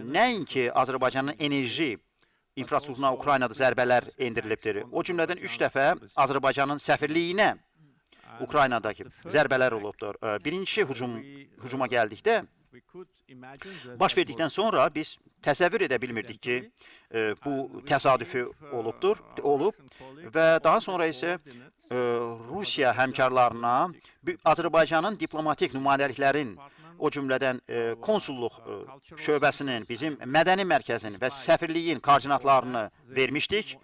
nəinki Azərbaycanın enerji infrastrukturuna Ukraynada zərbələr endirilibdir. O cümlədən 3 dəfə Azərbaycanın səfirliyinə Ukraynadakı zərbələr olubdur. Birinci hücuma gəldikdə, baş verdikdən sonra biz təsəvvür edə bilmirdik ki, bu təsadüfi olub və daha sonra isə Rusiya həmkarlarına Azərbaycanın diplomatik nümayəndəliklərin, o cümlədən konsulluq şöbəsinin, bizim mədəni mərkəzin və səfirliyin koordinatlarını vermişdik.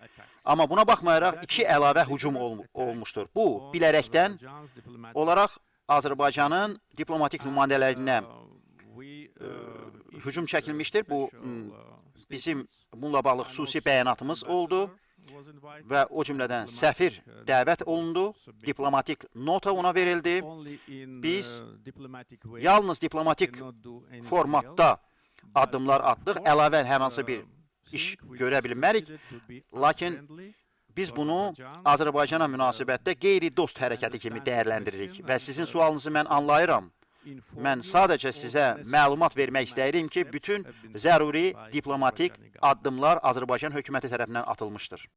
Amma buna baxmayaraq 2 əlavə hücum olmuşdur. Bu, bilərəkdən olaraq Azərbaycanın diplomatik nümayəndələrinə hücum çəkilmişdir. Bu, bizim bununla bağlı xüsusi bəyanatımız oldu və o cümlədən səfir dəvət olundu, diplomatik nota ona verildi. Biz yalnız diplomatik formatda addımlar atdıq, əlavə hər hansı bir iş görə bilmərik, lakin biz bunu Azərbaycana münasibətdə qeyri-dost hərəkəti kimi dəyərləndiririk və sizin sualınızı mən anlayıram. Mən sadəcə sizə məlumat vermək istəyirəm ki, bütün zəruri diplomatik addımlar Azərbaycan hökuməti tərəfindən atılmışdır.